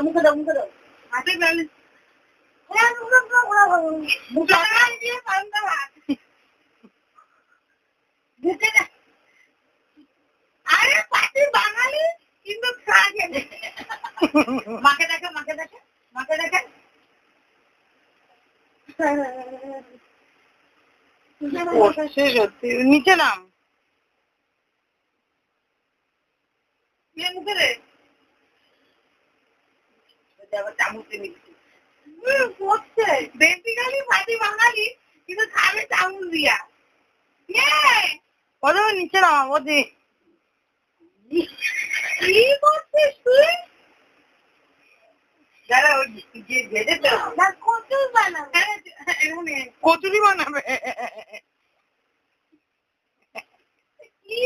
মুখে দাও হাতে বেলে মুখে দিয়ে পান্তা ভাত মুখে দাও। আরে পাটি বাঙালি কিন্তু খাগে মাকে দেখে সত্যি নিচে নাম মুখে রে চামচে নিচ্ছি করছে বেসিক্যালি পাটি বাঙালি কিন্তু খাবে চামচ দিয়া ওদের নিচে নাম ওদের কি করছিস তুই? যারা ওই যে ভেজে না কচুর বানাবে কচুরি বানাবে কি